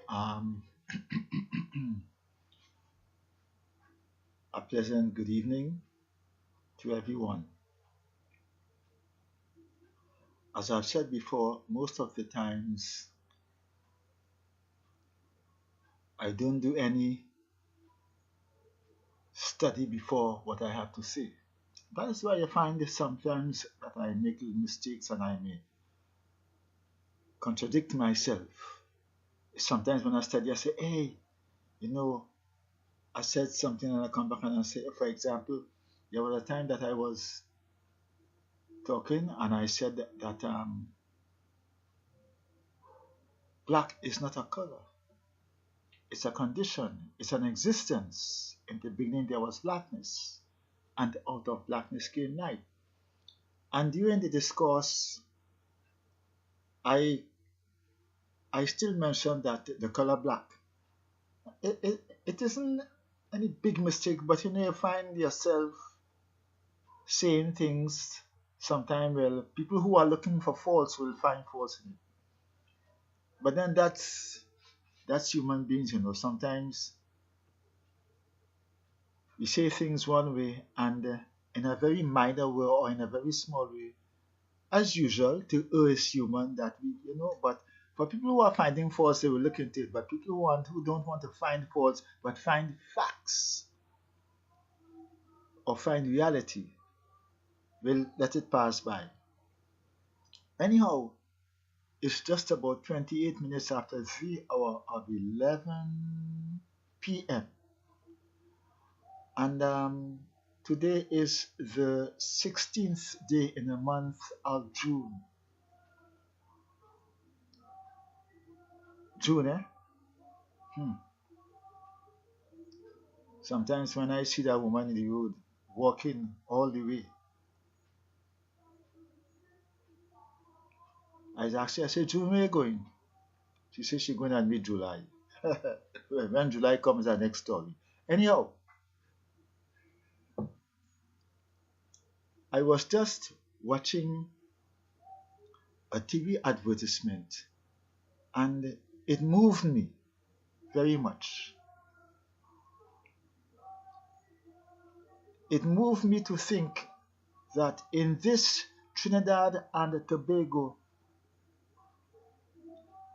Um, a pleasant good evening to everyone. As I've said before, most of the times I don't do any study before what I have to say. That is why I find that sometimes that I make little mistakes and I may contradict myself. Sometimes when I study, I say, hey, you know, I said something and I come back and I say, for example, there was a time that I was talking and I said that black is not a color. It's a condition, it's an existence. In the beginning, there was blackness, and out of blackness came light. And during the discourse, I I still mentioned that the color black. It isn't any big mistake, but you find yourself saying things sometimes. Well, people who are looking for faults will find faults in it. But then that's human beings. Sometimes we say things one way, and in a very minor way or in a very small way, as usual, to err is human that but for people who are finding faults, they will look into it. But people who don't want to find faults but find facts or find reality will let it pass by. Anyhow, it's just about 28 minutes after 3 hour of 11 p.m. And today is the 16th day in the month of June. June, eh? Hmm. Sometimes when I see that woman in the road walking all the way, I say, June, where you going? She says she's going to meet July. When July comes, the next story. Anyhow, I was just watching a TV advertisement and it moved me very much. It moved me to think that in this Trinidad and Tobago,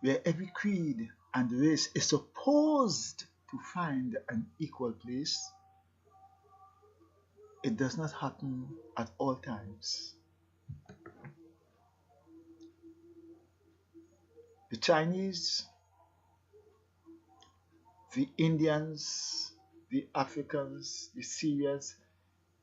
where every creed and race is supposed to find an equal place, it does not happen at all times. The Chinese, the Indians, the Africans, the Syrians,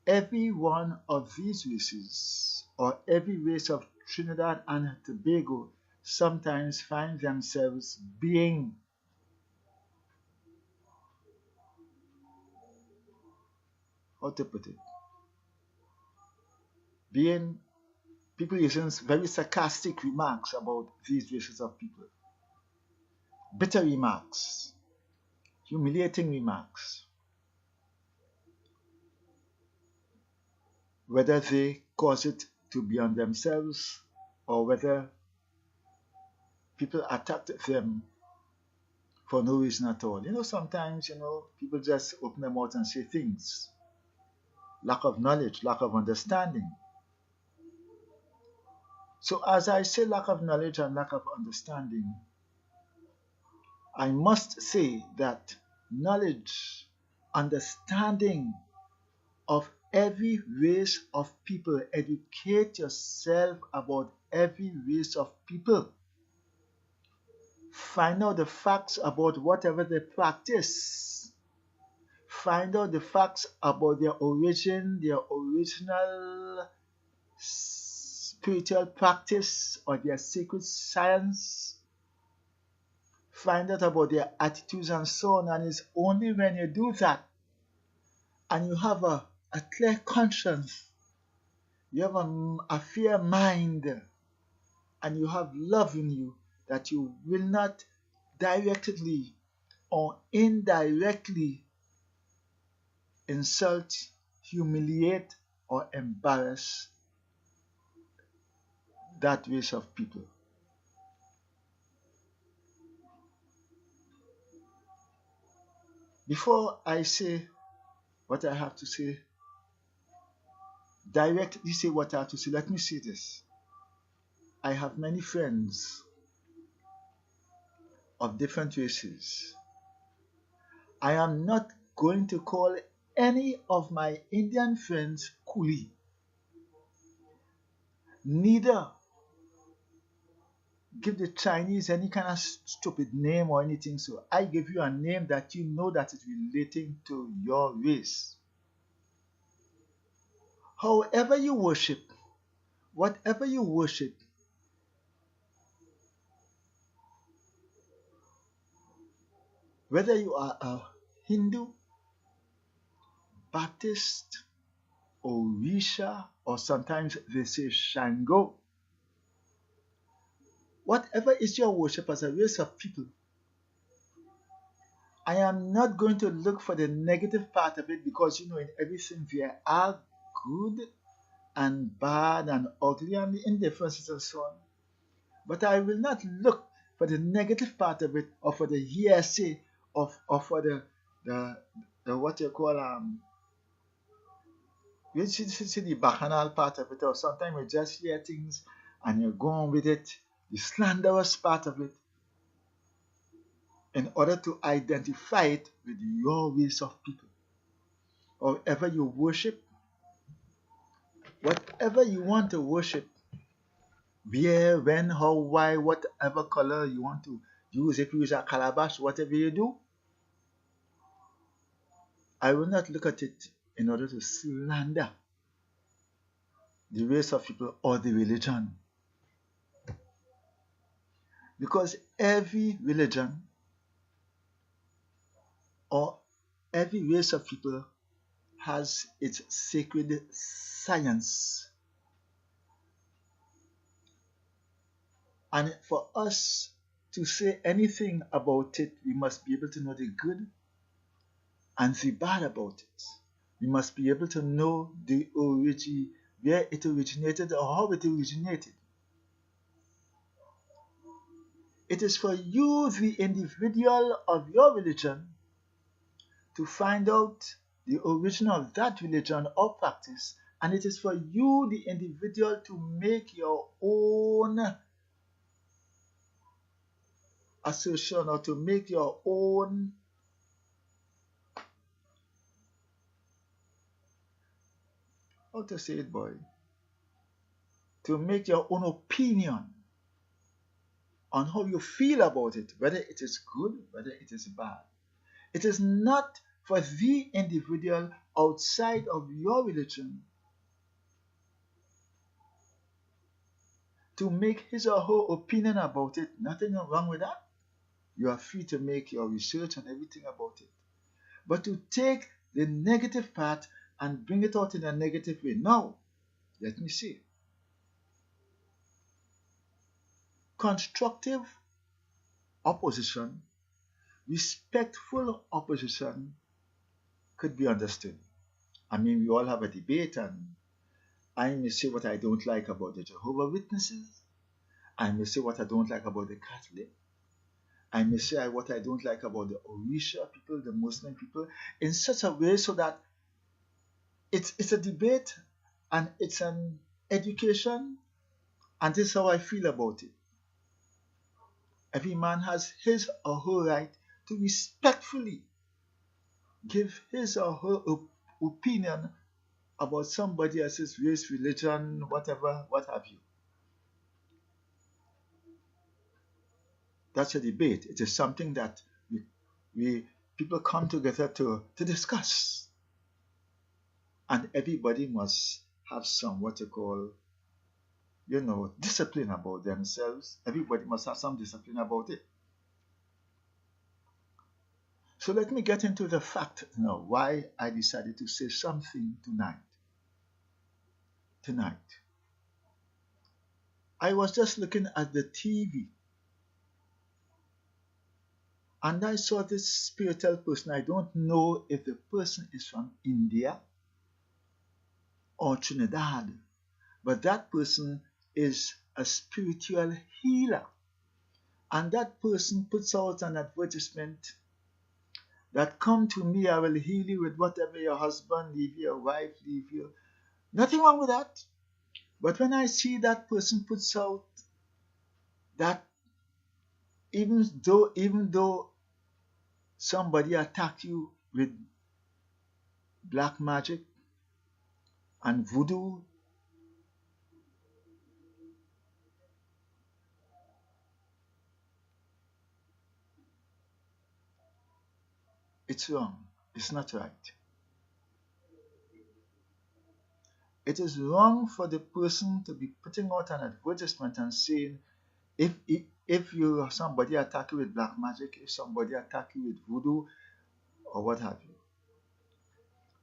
every one of these races, or every race of Trinidad and Tobago, sometimes find themselves being, how to put it, being people using very sarcastic remarks about these races of people, bitter remarks, humiliating remarks, whether they cause it to be on themselves or whether people attacked them for no reason at all. Sometimes, people just open their mouth and say things. Lack of knowledge, lack of understanding. So as I say lack of knowledge and lack of understanding, I must say that knowledge, understanding of every race of people, educate yourself about every race of people. Find out the facts about whatever they practice. Find out the facts about their origin, their original spiritual practice or their sacred science. Find out about their attitudes and so on. And it's only when you do that and you have a clear conscience, you have a fair mind, and you have love in you, that you will not directly or indirectly insult, humiliate, or embarrass that race of people. Before I say what I have to say, directly say what I have to say, let me say this. I have many friends of different races. I am not going to call any of my Indian friends coolie. Neither give the Chinese any kind of stupid name or anything. So I give you a name that you know that is relating to your race. However you worship, whatever you worship, whether you are a Hindu, Baptist, Orisha, or sometimes they say Shango, whatever is your worship as a race of people, I am not going to look for the negative part of it, because in everything there are good and bad and ugly and indifferences and so on. But I will not look for the negative part of it, or for the hearsay, or for the what you call you see the bacchanal part of it, or sometimes you just hear things and you go on with it, the slanderous part of it, in order to identify it with your race of people. However you worship, whatever you want to worship, where, when, how, why, whatever color you want to use, if you use a calabash, whatever you do, I will not look at it in order to slander the race of people or the religion. Because every religion or every race of people has its sacred science. And for us to say anything about it, we must be able to know the good and the bad about it. We must be able to know the origin, where it originated or how it originated. It is for you, the individual of your religion, to find out the origin of that religion or practice, and it is for you, the individual, to make your own assertion, or to make your own how to say it, boy, to make your own opinion on how you feel about it, whether it is good, whether it is bad. It is not for the individual outside of your religion to make his or her opinion about it. Nothing wrong with that. You are free to make your research and everything about it. But to take the negative part and bring it out in a negative way. Now, let me see. Constructive opposition, respectful opposition could be understood. I mean, we all have a debate, and I may say what I don't like about the Jehovah's Witnesses. I may say what I don't like about the Catholic. I may say what I don't like about the Orisha people, the Muslim people, in such a way so that it's a debate and it's an education, and this is how I feel about it. Every man has his or her right to respectfully give his or her opinion about somebody else's race, religion, whatever, what have you. That's a debate. It is something that we people come together to discuss. And everybody must have some what you call, discipline about themselves. Everybody must have some discipline about it. So let me get into the fact now why I decided to say something tonight. I was just looking at the TV, and I saw this spiritual person. I don't know if the person is from India or Trinidad, but that person is a spiritual healer. And that person puts out an advertisement that come to me, I will heal you with whatever your husband leave you, your wife leave you. Nothing wrong with that. But when I see that person puts out that even though somebody attack you with black magic and voodoo, it's wrong. It's not right. It is wrong for the person to be putting out an advertisement and saying, if you somebody attack you with black magic, if somebody attack you with voodoo or what have you.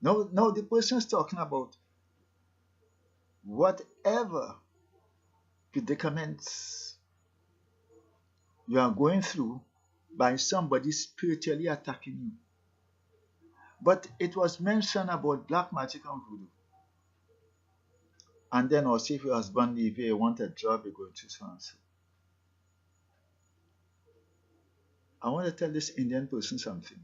No, the person is talking about whatever predicaments you are going through by somebody spiritually attacking you. But it was mentioned about black magic and voodoo. And then also if your husband leave you want a job, you're going to so and so. I want to tell this Indian person something.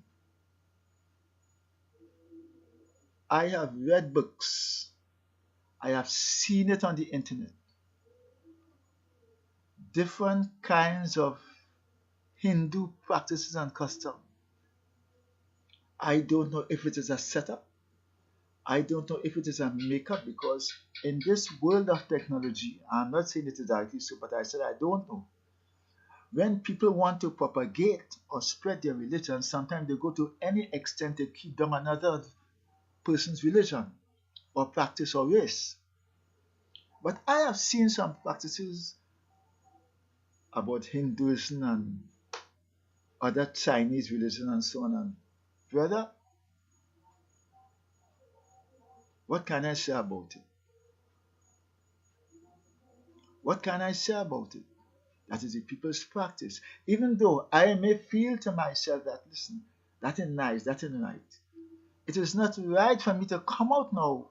I have read books. I have seen it on the internet. Different kinds of Hindu practices and customs. I don't know if it is a setup. I don't know if it is a makeup, because in this world of technology, I'm not saying it is directly so, but I said I don't know. When people want to propagate or spread their religion, sometimes they go to any extent to keep down another person's religion or practice or race. But I have seen some practices about Hinduism and other Chinese religion and so on. And brother, what can I say about it? What can I say about it? That is the people's practice. Even though I may feel to myself that, listen, that is nice, that is right. It is not right for me to come out now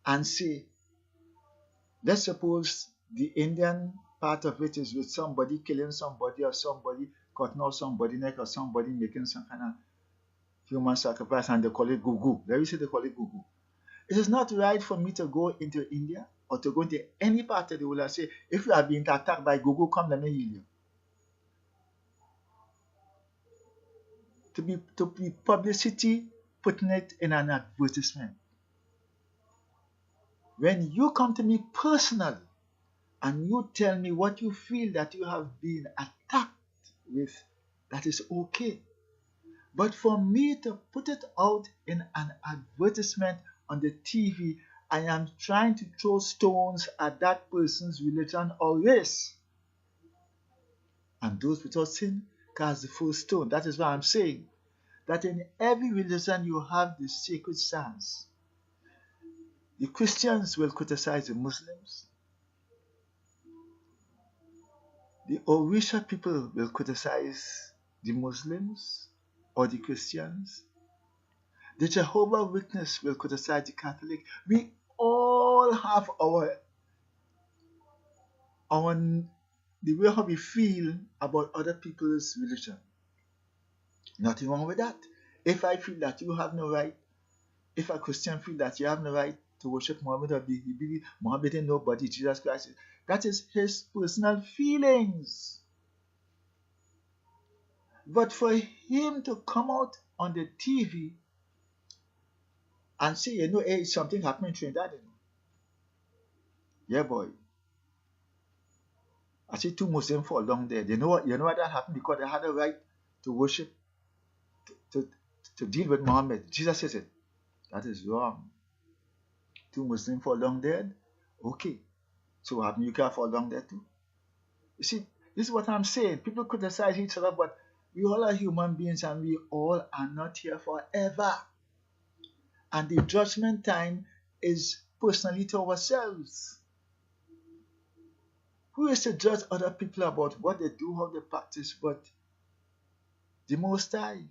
and say, let's suppose the Indian part of it is with somebody killing somebody or somebody cutting off somebody's neck or somebody making some kind of human sacrifice, and they call it gugu. Let me say they call it gugu. It is not right for me to go into India or to go into any part of the world and say, if you are being attacked by gugu, come let me heal you. To be publicity putting it in an advertisement. When you come to me personally and you tell me what you feel that you have been attacked with, that is okay. But for me to put it out in an advertisement on the TV, I am trying to throw stones at that person's religion or race. And those without sin cast the first stone. That is why I'm saying that in every religion you have the sacred stance. The Christians will criticize the Muslims. The Orisha people will criticize the Muslims or the Christians. The Jehovah's Witness will criticize the Catholic. We all have the way how we feel about other people's religion. Nothing wrong with that. If I feel that you have no right, if a Christian feel that you have no right to worship Muhammad or believe Muhammad ain't nobody, Jesus Christ, that is his personal feelings. But for him to come out on the TV and say, hey, something happened in Trinidad. Yeah, boy. I see two Muslims fall down there. You know what that happened? Because they had a right to worship, to deal with Muhammad. Jesus says it. That is wrong. Two Muslims fall down dead. Okay. So what happened? You can fall down there too. You see, this is what I'm saying. People criticize each other, but we all are human beings and we all are not here forever. And the judgment time is personally to ourselves. Who is to judge other people about what they do, how they practice, but the Most High?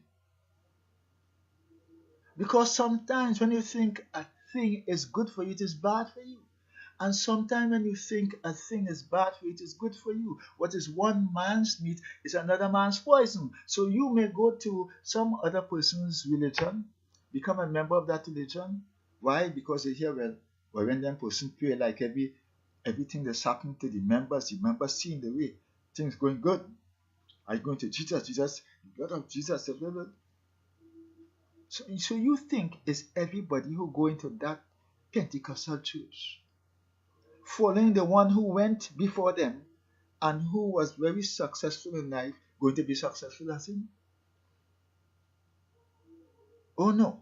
Because sometimes when you think a thing is good for you, it is bad for you. And sometimes when you think a thing is bad for you, it is good for you. What is one man's meat is another man's poison. So you may go to some other person's religion, become a member of that religion. Why? Because you hear, well when that person pray, like everything that's happening to the members seeing the way things going good. Are you going to Jesus? Jesus, the blood of Jesus. So you think it's everybody who go into that Pentecostal church, following the one who went before them and who was very successful in life, going to be successful as him? Oh no.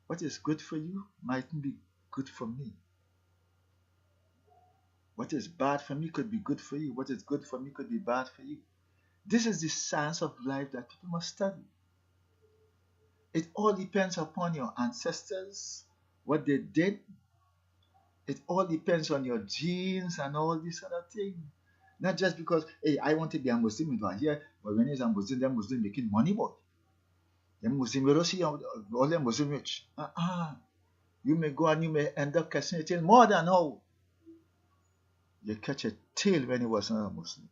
What is good for you mightn't be good for me. What is bad for me could be good for you. What is good for me could be bad for you. This is the science of life that people must study. It all depends upon your ancestors, what they did. It all depends on your genes and all these other things. Not just because, hey, I want to be a Muslim, you are here, but when he's a Muslim, they're Muslim making money, boy. They're Muslim, you don't see all them Muslim rich. You may go and you may end up catching a tail more than how you catch a tail when you was not a Muslim.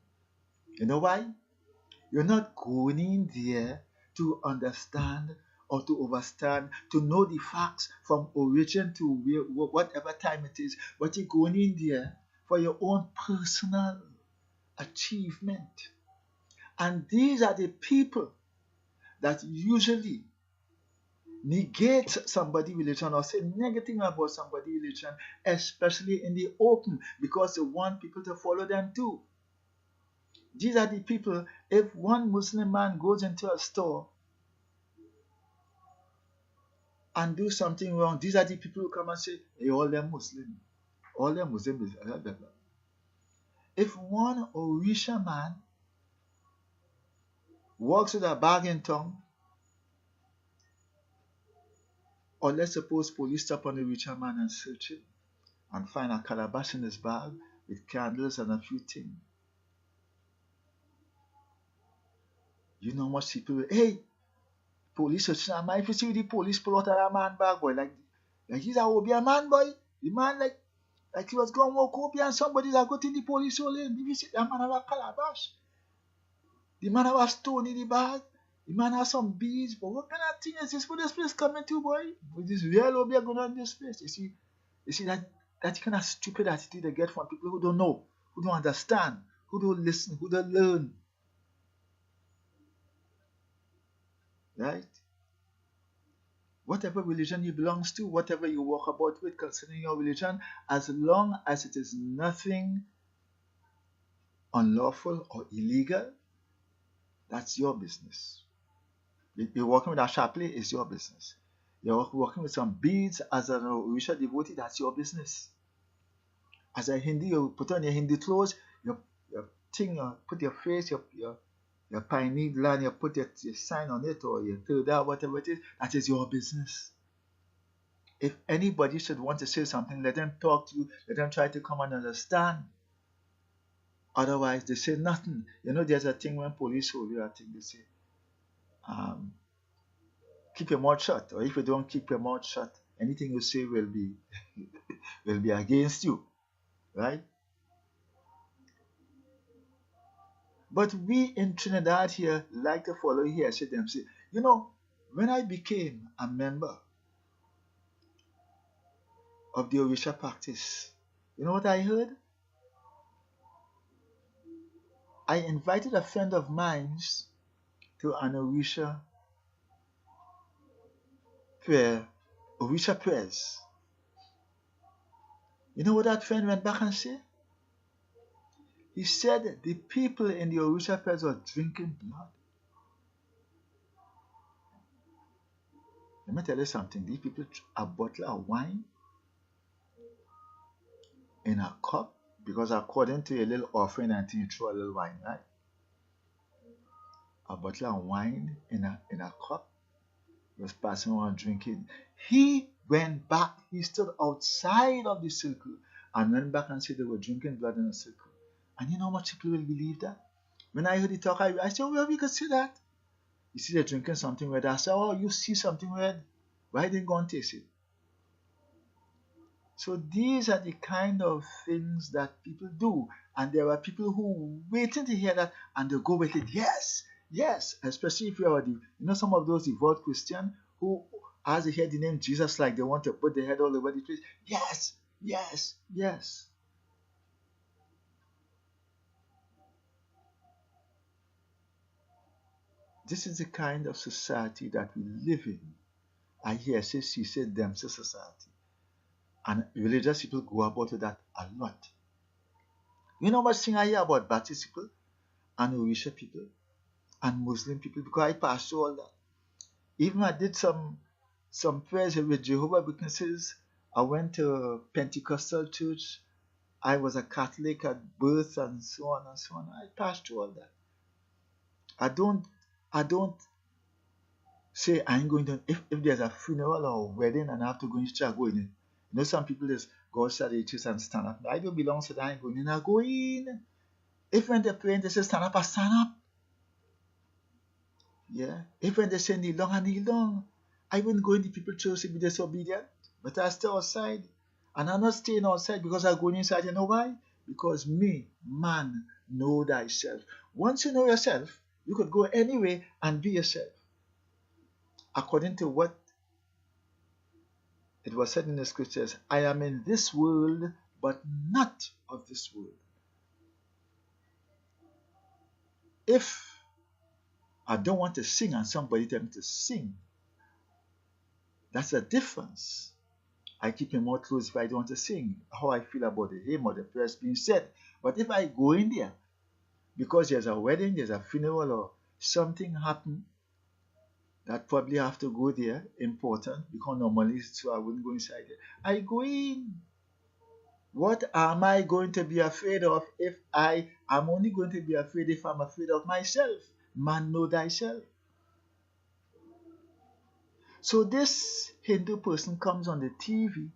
You know why? You're not going in there to understand or to understand, to know the facts from origin to whatever time it is, but you're going in there for your own personal achievement. And these are the people that usually negate somebody's religion or say negative about somebody's religion, especially in the open, because they want people to follow them too. These are the people, if one Muslim man goes into a store and do something wrong, these are the people who come and say, hey, all them Muslim. All them Muslim is blah, blah, blah. If one Orisha man walks with a bag in tongue, or let's suppose police stop on a Orisha man and search him and find a calabash in his bag with candles and a few things. You know much people, hey, police searching a man. If you see the police pull out a man bag, boy, like he's a Obeah man, boy. The man like he was going to walk Obeah and somebody's a go to the police hole in. If you see that man have a calabash, the man have a stone in the bag, the man has some beads, but what kind of thing is this for this place coming to, boy? With this real Obeah going on in this place. You see that kind of stupid attitude they get from people who don't know, who don't understand, who don't listen, who don't learn. Right? Whatever religion you belong to, whatever you walk about with concerning your religion, as long as it is nothing unlawful or illegal, that's your business. You're working with a chaplain, it's your business. You're working with some beads as an Orisha devotee, that's your business. As a Hindu, you put on your Hindu clothes, your thing, you put your face, your pineal gland, you put your sign on it or your turda, whatever it is, that is your business. If anybody should want to say something, let them talk to you, let them try to come and understand. Otherwise, they say nothing. You know, there's a thing when police hold you, I think they say, keep your mouth shut, or if you don't keep your mouth shut, anything you say will be will be against you, right? But we in Trinidad here like to follow here, say them say, you know, when I became a member of the Orisha practice, you know what I heard? I invited a friend of mine to an Orisha prayer, Orisha prayers. You know what that friend went back and said? He said the people in the Orisha prayers were drinking blood. Let me tell you something. These people, a bottle of wine in a cup, because according to a little offering, I think you throw a little wine, right? A bottle of wine in a cup, was passing on drinking. He went back, he stood outside of the circle and went back and said they were drinking blood in a circle. And you know how much people will believe that? When I heard the talk, I said, well, we could see that. You see they're drinking something red. I said, oh, you see something red? Why didn't go and taste it? So these are the kind of things that people do. And there are people who waiting to hear that and they go with it. Yes, yes. Especially if you are some of those devout Christian who, as they hear the name Jesus, like they want to put their head all over the place. Yes, yes, yes. This is the kind of society that we live in. I hear say she said them society. And religious people go about that a lot. You know much thing I hear about Baptist people and Orisha people and Muslim people because I passed through all that. Even I did some prayers with Jehovah Witnesses. I went to a Pentecostal church. I was a Catholic at birth and so on and so on. I passed through all that. I don't say I ain't going to if there's a funeral or a wedding and I have to go in church, I go in. Some people just go outside the church and stand up. I don't belong to that. I ain't going in. I go in. If when they're praying, they say stand up, I stand up. Yeah. If when they say kneel down, I kneel down. I wouldn't go in the people church to be disobedient, but I stay outside. And I'm not staying outside because I'm going inside. You know why? Because me, man, know thyself. Once you know yourself, you could go anyway and be yourself. According to what it was said in the scriptures, I am in this world, but not of this world. If I don't want to sing and somebody tell me to sing, that's a difference. I keep my mouth closed if I don't want to sing, how I feel about the hymn or the prayers being said. But if I go in there, because there's a wedding, there's a funeral, or something happen, that probably have to go there, important, because normally so I wouldn't go inside there. I go in. What am I going to be afraid of if I'm only going to be afraid if I'm afraid of myself? Man, know thyself. So this Hindu person comes on the TV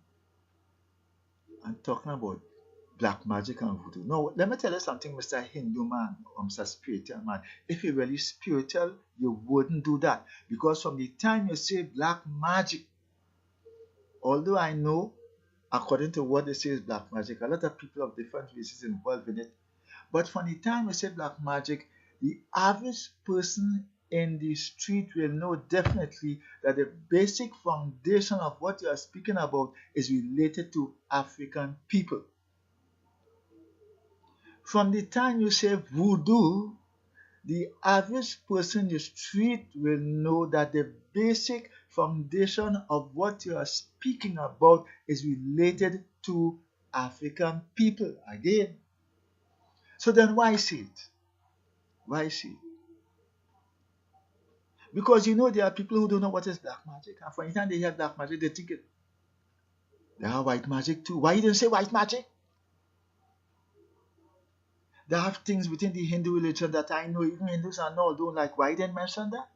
and talking about black magic and voodoo. Now, let me tell you something, Mr. Hindu man or Mr. Spiritual man. If you're really spiritual, you wouldn't do that. Because from the time you say black magic, although I know, according to what they say is black magic, a lot of people of different races involved in it. But from the time you say black magic, the average person in the street will know definitely that the basic foundation of what you are speaking about is related to African people. From the time you say voodoo, the average person in the street will know that the basic foundation of what you are speaking about is related to African people again. So then why say it? Why say it? Because there are people who don't know what is black magic. And for any time they hear black magic, they think they have white magic too. Why you didn't say white magic? They have things within the Hindu religion that I know even Hindus and all don't like. Why didn't mention that?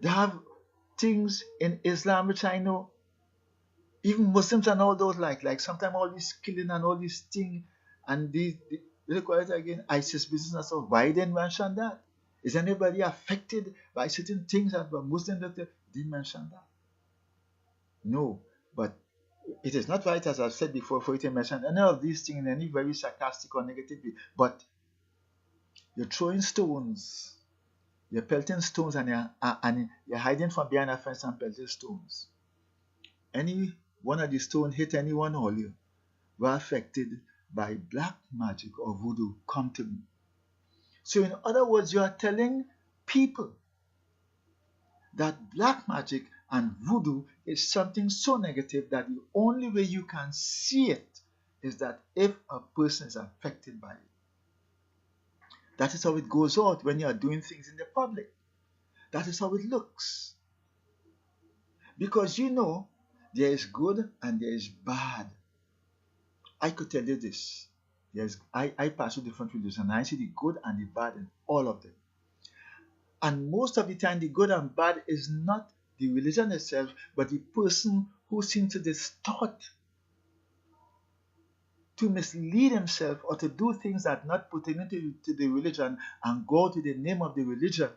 They have things in Islam which I know even Muslims and all those like sometimes all this killing and all these things and they call it again ISIS business and stuff. Why didn't mention that? Is anybody affected by certain things that were Muslim doctor didn't mention that? No, but it is not right, as I've said before, for you to mention any of these things in any very sarcastic or negative way. But you're throwing stones, you're pelting stones, and you're hiding from behind a fence and pelting stones. Any one of the stones hit anyone or you were affected by black magic or voodoo, come to me. So in other words, you are telling people that black magic and voodoo is something so negative that the only way you can see it is that if a person is affected by it. That is how it goes out when you are doing things in the public. That is how it looks. Because there is good and there is bad. I could tell you this. I pass through different religions and I see the good and the bad in all of them. And most of the time, the good and bad is not the religion itself, but the person who seems to distort, to mislead himself, or to do things that are not pertaining to the religion and go to the name of the religion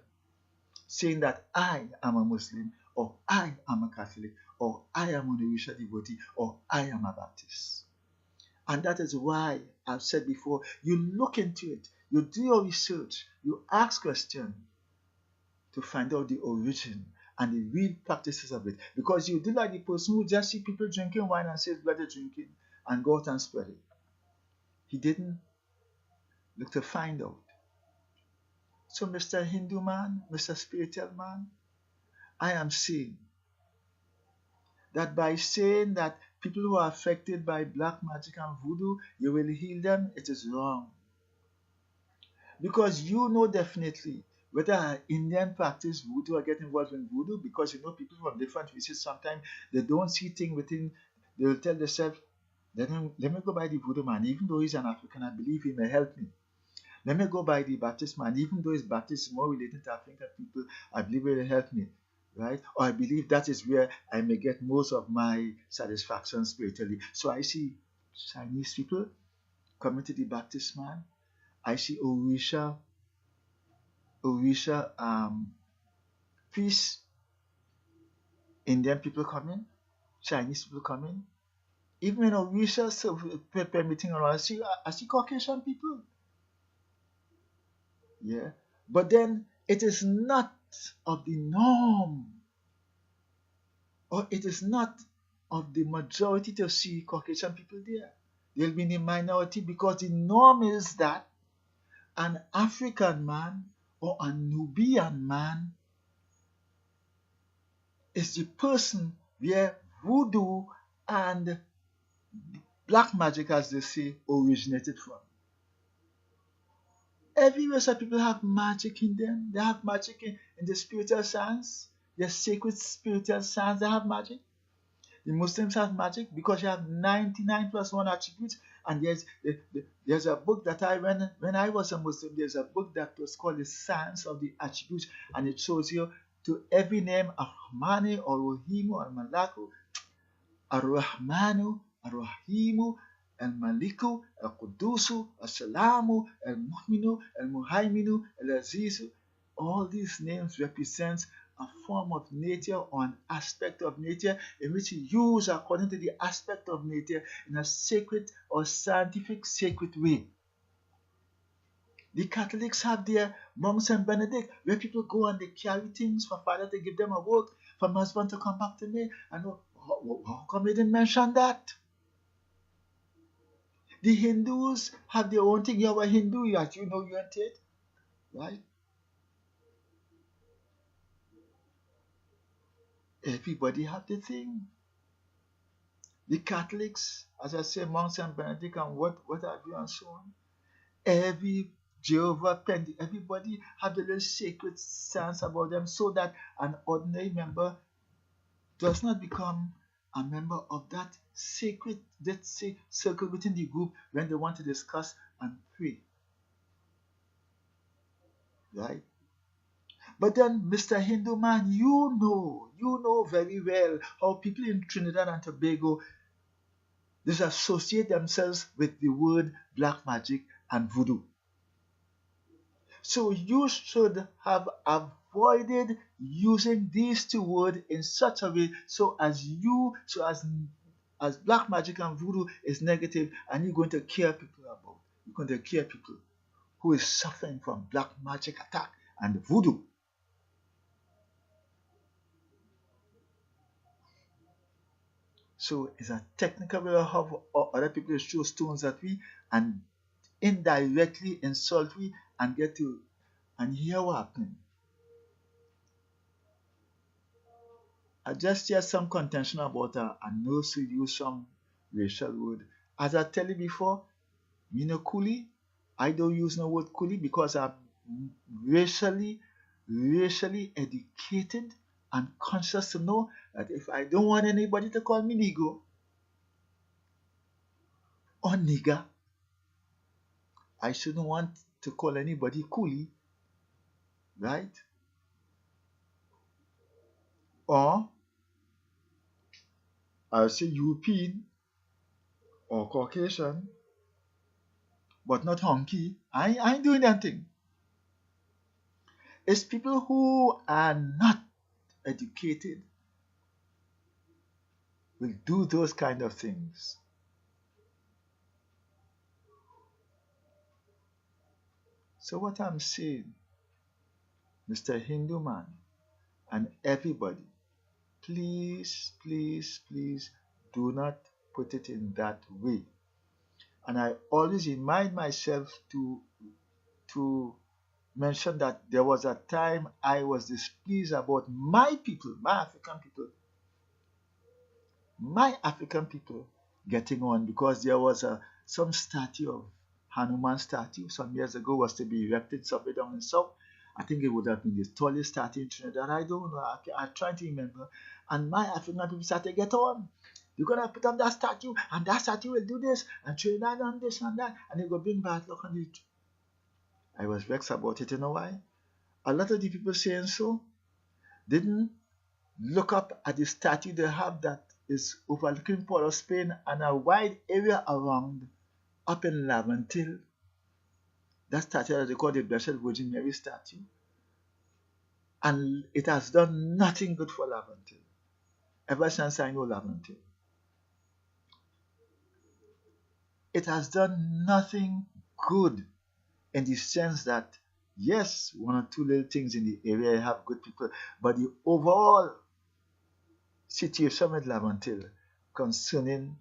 saying that I am a Muslim, or I am a Catholic, or I am an Orisha devotee, or I am a Baptist. And that is why I've said before, you look into it, you do your research, you ask questions to find out the origin and the real practices of it. Because you do like the person who just see people drinking wine and says bloody drinking and go out and spread it. He didn't look to find out. So, Mr. Hindu man, Mr. Spiritual man, I am saying that by saying that people who are affected by black magic and voodoo, you will heal them, it is wrong. Because you know definitely whether an Indian practice voodoo or get involved in voodoo, because you know people from different races sometimes they don't see things within, they will tell themselves, let me go by the voodoo man, even though he's an African, I believe he may help me. Let me go by the Baptist man, even though his Baptist is more related to African people, I believe it will help me. Right? Or I believe that is where I may get most of my satisfaction spiritually. So I see Chinese people coming to the Baptist man. I see Orisha priests, Indian people coming, Chinese people coming. Even in Orisha, so permitting around, I see Caucasian people. Yeah. But then it is not of the norm, or it is not of the majority to see Caucasian people there. They'll be in the minority because the norm is that an African man or a Nubian man is the person where voodoo and black magic, as they say, originated from. Every race of people have magic in them. They have magic in the spiritual science, their sacred spiritual science, they have magic. The Muslims have magic because you have 99 plus 1 attributes. And there's a book that I read when I was a Muslim. There's a book that was called The Science of the Attributes. And it shows you to every name, Ar-Rahmani, or Rahimu, or Malaku, Ar-Rahmanu, Ar-Rahimu, Al-Maliku, Al-Qudusu, Al-Salamu, Al-Mu'minu, Al-Muhaiminu, Al-Azizu. All these names represent a form of nature or an aspect of nature in which you use according to the aspect of nature in a sacred or scientific sacred way. The Catholics have their monks and Benedict, where people go and they carry things for Father to give them a work, from husband to come back to me. And how come they didn't mention that? The Hindus have their own thing. You're a Hindu, yet you know you ain't it, right? Everybody have the thing. The Catholics, as I say, monks and Benedict and what have you and so on. Every Jehovah, everybody have the little sacred sense about them so that an ordinary member does not become a member of that sacred, let's say, circle within the group when they want to discuss and pray. Right? But then, Mr. Hindu man, you know very well how people in Trinidad and Tobago disassociate themselves with the word black magic and voodoo. So you should have avoided using these two words in such a way as black magic and voodoo is negative, and you're going to care people about. You're going to care people who is suffering from black magic attack and voodoo. So it's a technical way of how other people show stones at we and indirectly insult we and get to and hear what happening. I just hear some contention about a nurse who use some racial word. As I tell you before, me no coolie. I don't use no word coolie because I'm racially educated and conscious to know that if I don't want anybody to call me Negro or nigger, I shouldn't want to call anybody coolie, right? Or I'll say European or Caucasian, but not honky. I ain't doing that thing. It's people who are not educated will do those kind of things. So what I'm saying, Mr. Hindu man and everybody, please, please, please do not put it in that way. And I always remind myself to mention that there was a time I was displeased about my people, my African people getting on because there was some statue of Hanuman statue some years ago was to be erected somewhere down in South. I think it would have been the tallest statue in Trinidad. I don't know. I'm trying to remember. And my African people started to get on. You're going to put up that statue, and that statue will do this, and Trinidad and this and that, and it will bring bad luck on it. I was vexed about it. You know why? A lot of the people saying so didn't look up at the statue they have that is overlooking Port of Spain and a wide area around up in Laventille. That statue that they call the Blessed Virgin Mary statue. And it has done nothing good for Laventille ever since I know Laventille. It has done nothing good in the sense that, yes, one or two little things in the area have good people, but the overall situation with Laventille concerning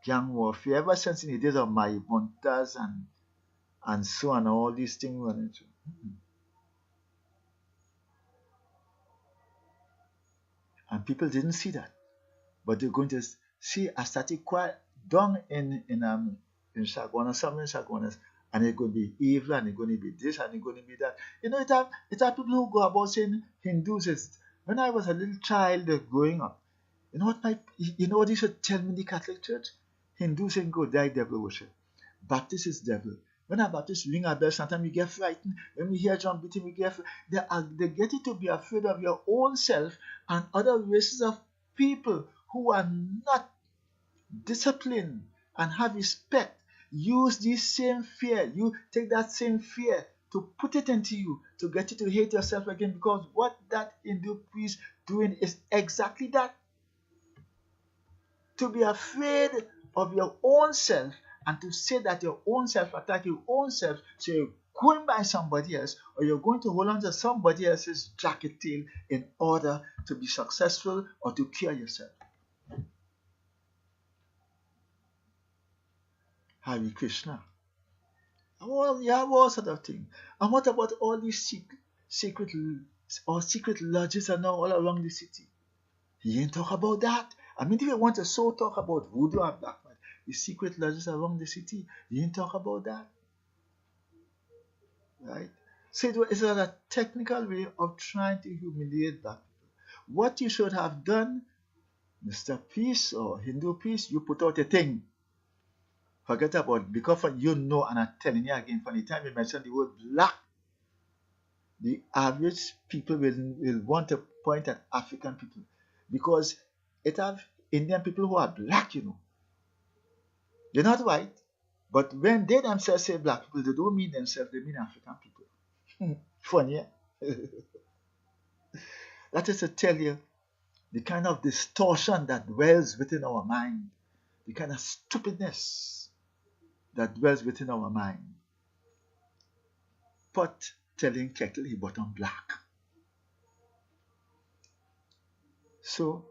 gang warfare, ever since in the days of Maribontas and so on, all these things were into. And people didn't see that, but they're going to see a static quiet down in Shagwana, somewhere in Shagwanas, and it's going to be evil, and it's going to be this, and it's going to be that. You know, it are people who go about saying Hindus is. When I was a little child growing up, you know what they should tell me in the Catholic Church? Hindus ain't go die devil worship. Baptist is devil. When a Baptist ring a bell, sometimes we get frightened. When we hear drum beating, we get they get you to be afraid of your own self and other races of people who are not disciplined and have respect. Use this same fear. You take that same fear to put it into you to get you to hate yourself again, because what that Hindu priest doing is exactly that. To be afraid of your own self and to say that your own self attack your own self, so you're going by somebody else or you're going to hold on to somebody else's jacket tail in order to be successful or to cure yourself. Hare Krishna. Well, yeah, all sort of thing. And what about all these secret lodges and all around the city? He ain't talk about that. I mean, if you want to so talk about voodoo and black magic, the secret lodges around the city, you ain't talk about that. Right? So it's a technical way of trying to humiliate black people. What you should have done, Mr. Peace or Hindu Peace, you put out a thing. Forget about it, because you know, and I'm telling you again, from the time you mention the word black, the average people will want to point at African people, because it have Indian people who are black, you know. They're not white, but when they themselves say black people, they don't mean themselves, they mean African people. Funny, eh? That is to tell you the kind of distortion that dwells within our mind, the kind of stupidness that dwells within our mind. Pot telling kettle he bottom black. So,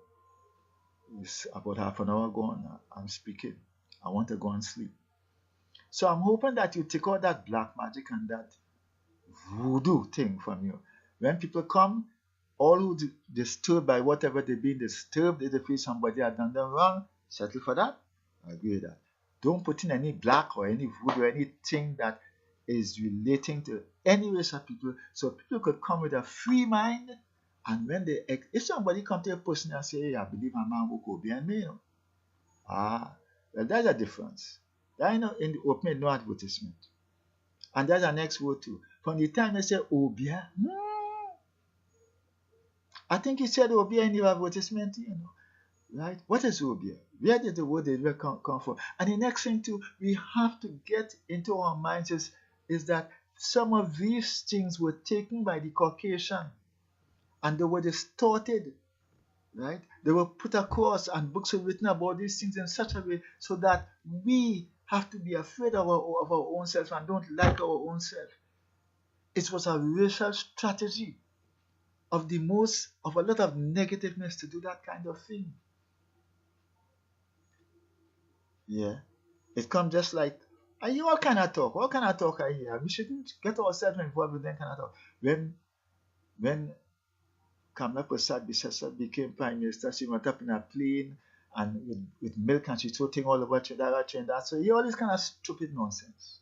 it's about half an hour gone. I'm speaking. I want to go and sleep. So I'm hoping that you take out that black magic and that voodoo thing from you. When people come, all who disturbed by whatever they've been disturbed, if they feel somebody had done them wrong, settle for that. I agree with that. Don't put in any black or any voodoo or anything that is relating to any race of people, so people could come with a free mind. And when if somebody come to a person and say, hey, I believe my man will go behind me, you know, well, there's a difference. That, in the open, no advertisement. And there's an next word too. From the time they say Obia, I think he said Obia in the advertisement, you know. Right? What is Obia? Where did the word come from? And the next thing too, we have to get into our minds is that some of these things were taken by the Caucasian and they were distorted, right? They were put across and books were written about these things in such a way so that we have to be afraid of our own self and don't like our own self. It was a racial strategy of a lot of negativeness to do that kind of thing. Yeah. It comes just like, I hear all kind of talk. What kind of talk I hear? We shouldn't get ourselves involved with that kind of talk. When Kamala Prasad Bisesa became Prime Minister, she went up in a plane and with milk and she threw things all over Trinidad. So you hear all this kind of stupid nonsense.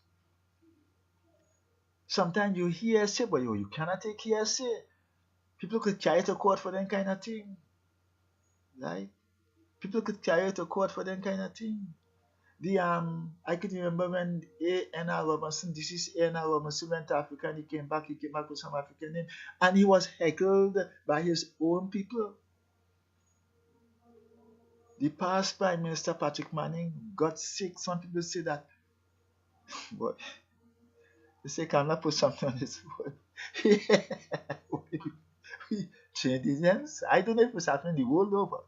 Sometimes you hear say, but you cannot take hearsay. People could carry to court for that kind of thing. Right? People could carry to court for that kind of thing. I could remember when A.N.R. Robinson, this is A.N.R. Robinson, went to Africa and he came back with some African name, and he was heckled by his own people. The past Prime Minister Patrick Manning got sick. Some people say that, but they say Kamala put something on his foot. Trinidadians, I don't know if it's happening the world over,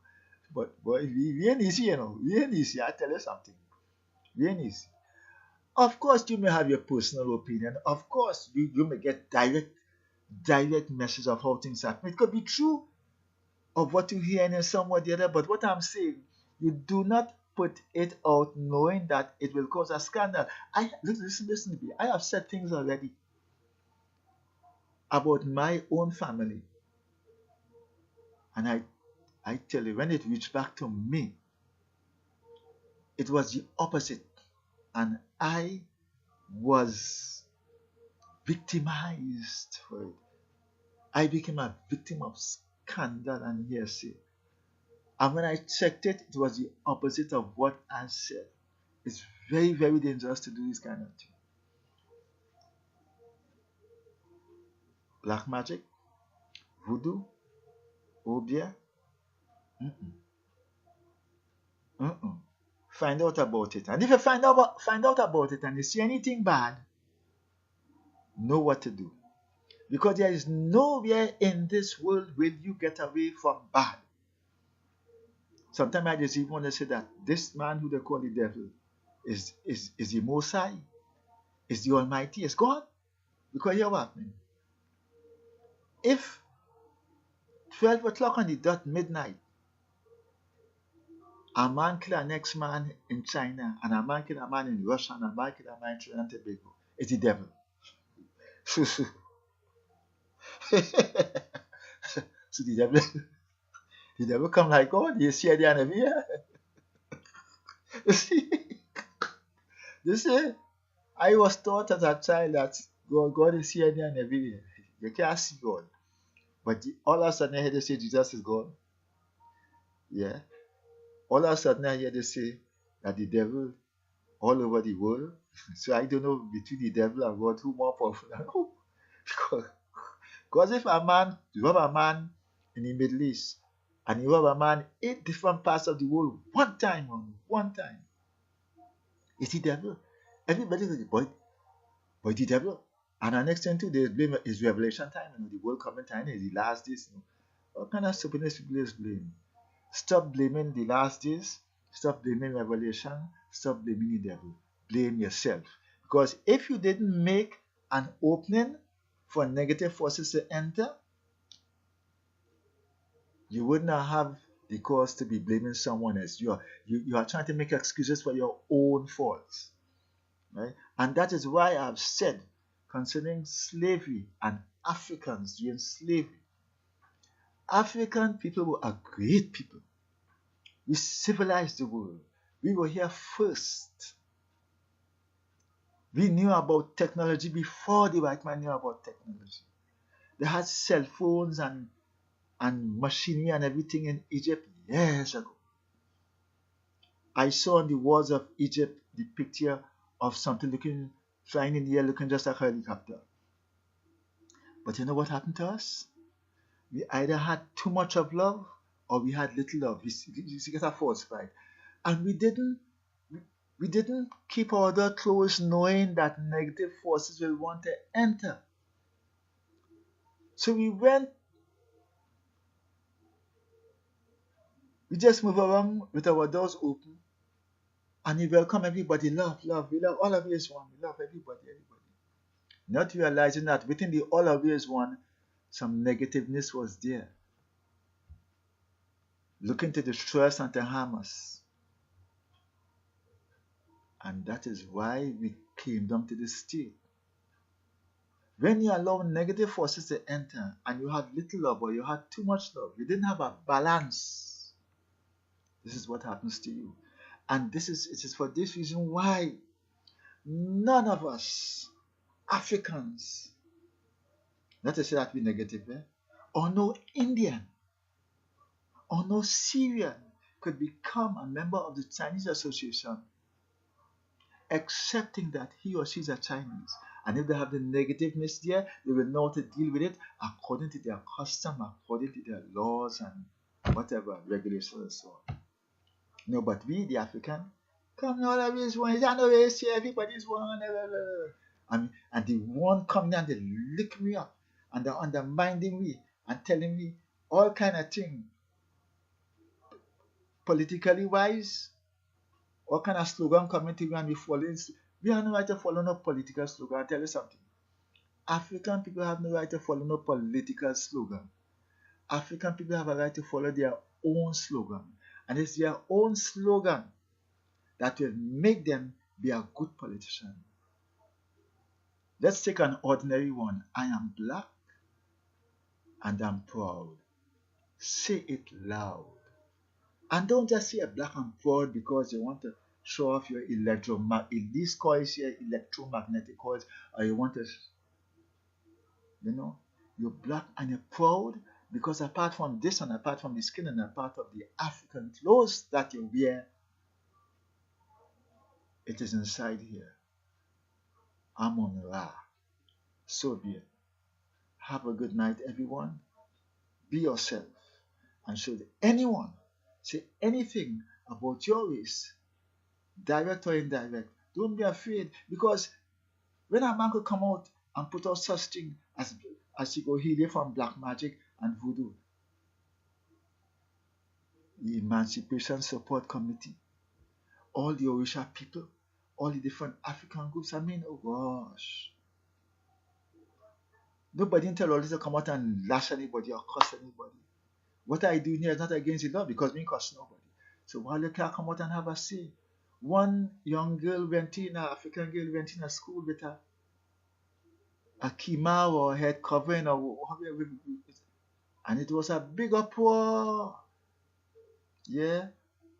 but boy, we ain't easy, you know. We ain't easy. I tell you something. We ain't easy. Of course, you may have your personal opinion. Of course, you may get direct message of how things happen. It could be true of what you hear in some or the other, but what I'm saying, you do not put it out knowing that it will cause a scandal. Listen to me. I have said things already about my own family. And I tell you, when it reached back to me, it was the opposite. And I was victimized for it. I became a victim of scandal and hearsay. And when I checked it, it was the opposite of what I said. It's very, very dangerous to do this kind of thing. Black magic, voodoo, obia. Find out about it. And if you find out about it and you see anything bad, know what to do. Because there is nowhere in this world will you get away from bad. Sometimes I just even want to say that this man who they call the devil is the Most High, is the Almighty, is God. Because hear what happening. If 12 o'clock on the dot midnight, a man kill a next man in China, and a man kill a man in Russia, and a man kill a man in Trinidad and Tobago, it's the devil. So the devil come like God. You see at the end of here. You see, I was taught as a child that God is here and everywhere. You can't see God. But all of a sudden I hear they say Jesus is God. Yeah. All of a sudden I hear they say that the devil all over the world. So I don't know between the devil and God who more powerful. Because if you have a man in the Middle East and you have a man in 8 different parts of the world one time, it's the devil. Everybody is the boy the devil. And the next thing too, they blame is Revelation time, the world coming time is the last days. What kind of stupidness people is blame? Stop blaming the last days. Stop blaming Revelation. Stop blaming the devil. Blame yourself. Because if you didn't make an opening for negative forces to enter, you would not have the cause to be blaming someone else. You are trying to make excuses for your own faults. Right? And that is why I've said concerning slavery and Africans during slavery. African people were a great people. We civilized the world. We were here first. We knew about technology before the white man knew about technology. They had cell phones and machinery and everything in Egypt years ago. I saw on the walls of Egypt the picture of something flying in the air looking just like a helicopter. But you know what happened to us? We either had too much of love or we had little love. We get a false pride. And we didn't We didn't keep our door closed knowing that negative forces will want to enter. So we just move around with our doors open and we welcome everybody. Love, love, we love all of you as one. We love everybody. Not realizing that within the all of you as one, some negativeness was there, looking to destroy us and to harm us. And that is why we came down to this state. When you allow negative forces to enter and you had little love or you had too much love, you didn't have a balance. This is what happens to you. And it is for this reason why none of us, Africans, not to say that we're negative, or no Indian, or no Syrian could become a member of the Chinese Association, accepting that he or she is a Chinese. And if they have the negativeness there, they will know how to deal with it according to their custom, according to their laws and whatever, regulations and so on. No, but we, the African, come all of this one, everybody's one. And they won't come down, they lick me up, and they're undermining me and telling me all kind of things. Politically wise, all kind of slogan coming to me and we following. We have no right to follow no political slogan. I'll tell you something. African people have no right to follow no political slogan. African people have a right to follow their own slogan. And it's their own slogan that will make them be a good politician. Let's take an ordinary one. I am black and I'm proud. Say it loud. And don't just say black and proud because you want to show off your these coils here, electromagnetic coils, or you want to, you're black and you're proud because apart from this and apart from the skin and apart of the African clothes that you wear, it is inside here. Amun Ra. So be it. Have a good night, everyone. Be yourself and should anyone say anything about your race, direct or indirect, don't be afraid, because when a man could come out and put out such thing as he go heal from black magic and voodoo, the Emancipation Support Committee, all the Orisha people, all the different African groups, oh gosh, nobody didn't tell all this to come out and lash anybody or curse anybody. What I do here is not against the law because we curse nobody. So while you can't come out and have a say, one young girl African girl went in a school with a kima or head covering and it was a big uproar. Yeah.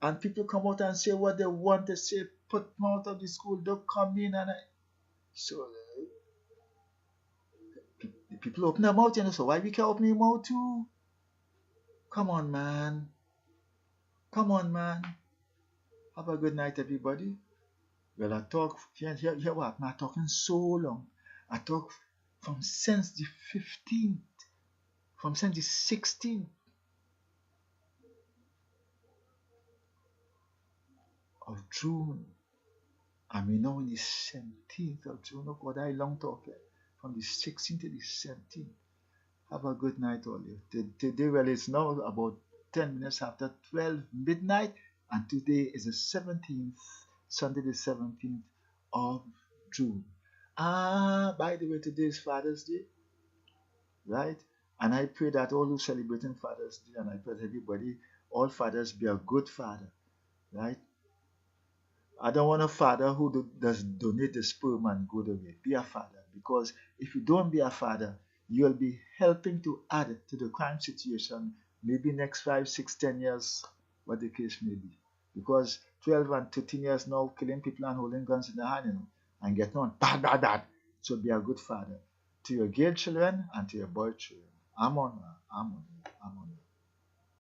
And people come out and say what they want to say, put them out of the school, don't come in so the people open their mouth, so why we can't open your mouth too? Come on, man. Have a good night, everybody. Well, I talk, here what? I'm talking so long. I talk since the 15th, since the 16th of June. I mean, now in the 17th of June. Oh God, I long talk from the 16th to the 17th. Have a good night, all you. Today, well, it's now about 10 minutes after 12 midnight, and today is the 17th, Sunday the 17th of June. By the way, today is Father's Day, right? And I pray that all who celebrating Father's Day, and I pray that everybody, all fathers, be a good father, right? I don't want a father who does donate the sperm and go away. Be a father, because if you don't be a father, you'll be helping to add to the crime situation, maybe next 5, 6, 10 years, what the case may be. Because 12 and 13 years now, killing people and holding guns in the hand, and getting on bad. So be a good father to your girl children and to your boy children. I'm on.